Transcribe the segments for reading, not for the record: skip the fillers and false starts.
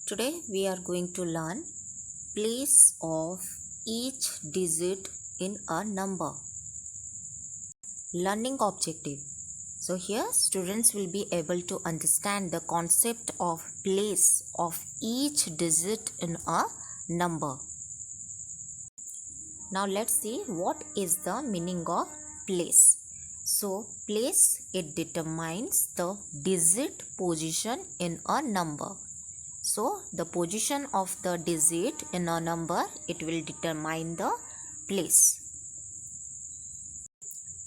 Today we are going to learn place of each digit in a number. Learning objective. So here students will be able to understand the concept of place of each digit in a number. Now let's see what is the meaning of place. So place, it determines the digit position in a number. So the position of the digit in a number, it will determine the place.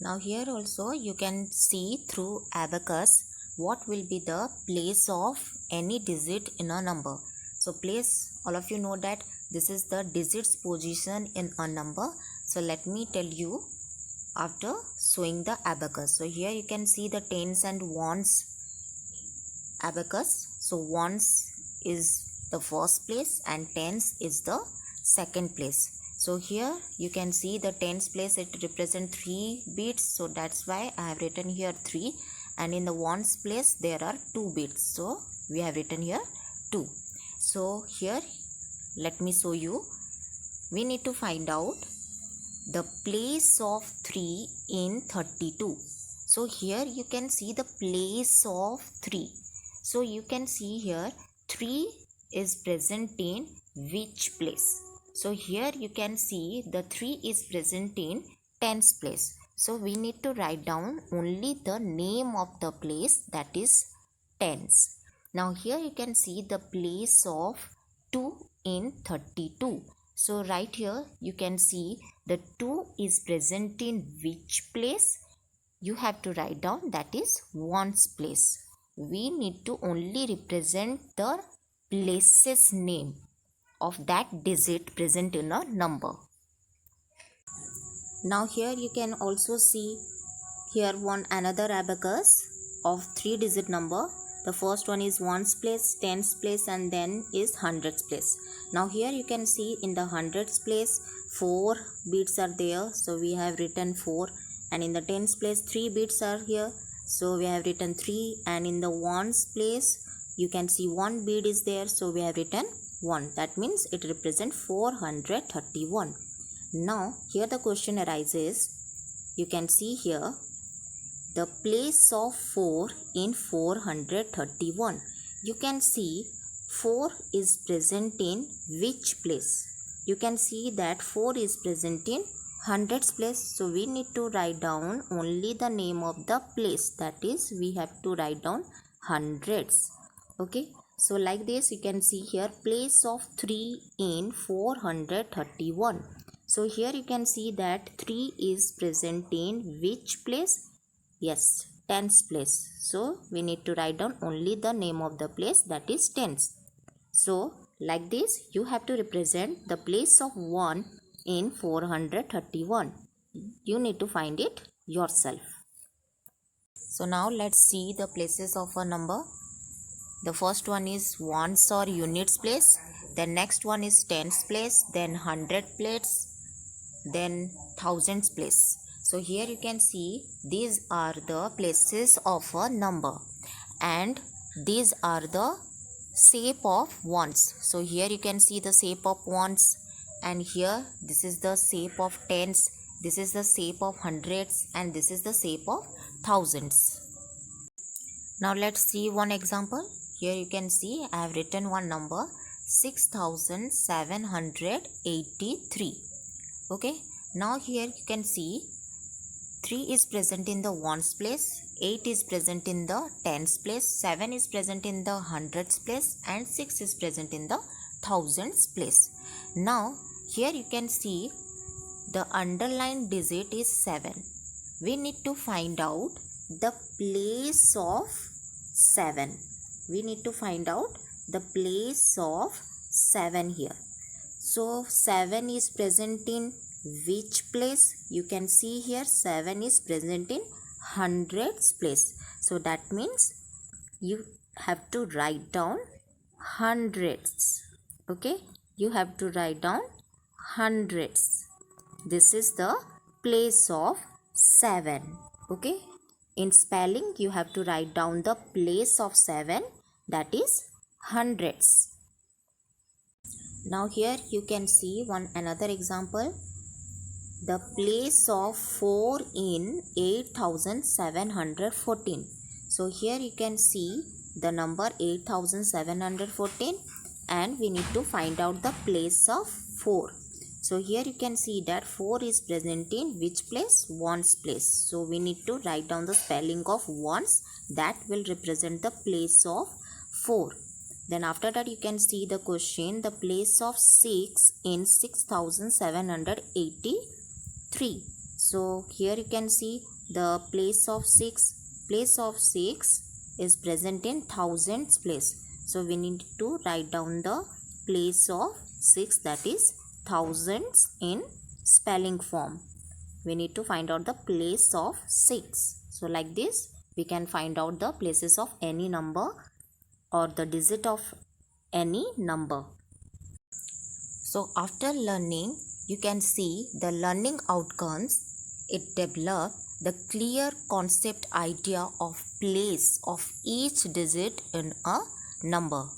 Now here also you can see through abacus what will be the place of any digit in a number. So place, all of you know that this is the digits position in a number. So let me tell you after showing the abacus. So here you can see the tens and ones abacus. So ones is the first place and tens is the second place. So here you can see the tens place, it represents 3 bits, so that's why I have written here 3, and in the ones place there are 2 bits, so we have written here 2. So here let me show you. We need to find out the place of 3 in 32. So here you can see the place of 3. So you can see here 3 is present in which place. So here you can see the 3 is present in tens place. So we need to write down only the name of the place, that is tens. Now here you can see the place of 2 in 32. So right here you can see the 2 is present in which place. You have to write down, that is ones place. We need to only represent the place's name of that digit present in a number. Now here you can also see here another abacus of 3 digit number. The first one is ones place, tens place, and then is hundreds place. Now here you can see in the hundreds place 4 bits are there, so we have written 4, and in the tens place 3 bits are here, so we have written 3, and in the ones place you can see 1 bit is there, so we have written 1. That means it represents 431. Now here the question arises, you can see here the place of 4 in 431. You can see 4 is present in which place? You can see that 4 is present in hundreds place. So we need to write down only the name of the place, that is we have to write down hundreds. Okay, so like this you can see here place of 3 in 431. So here you can see that 3 is present in which place? Yes, tens place. So we need to write down only the name of the place, that is tens. So like this you have to represent the place of 1 in 431. You need to find it yourself. So now let's see the places of a number. The first one is ones or units place. Then next one is tens place. Then hundred place. Then thousands place. So here you can see these are the places of a number, and these are the shape of ones. So here you can see the shape of ones, and here this is the shape of tens, this is the shape of hundreds, and this is the shape of thousands. Now let's see one example. Here you can see I have written one number 6783. Okay, now here you can see 3 is present in the ones place, 8 is present in the tens place, 7 is present in the hundreds place, and 6 is present in the thousands place. Now here you can see the underlined digit is 7. We need to find out the place of 7. We need to find out the place of 7 here. So 7 is present in which place? You can see here 7 is present in hundreds place. So that means you have to write down hundreds. Okay, you have to write down hundreds. This is the place of 7. Okay, in spelling you have to write down the place of 7, that is hundreds. Now here you can see another example. The place of 4 in 8714. So here you can see the number 8714 and we need to find out the place of 4. So here you can see that 4 is present in which place? Ones place. So we need to write down the spelling of ones that will represent the place of 4. Then after that you can see the question, the place of 6 in 6783. So here you can see the place of 6 is present in thousands place. So we need to write down the place of 6, that is thousands, in spelling form. We need to find out the place of 6. So like this we can find out the places of any number or the digit of any number. So after learning, you can see the learning outcomes. It developed the clear concept idea of place of each digit in a number.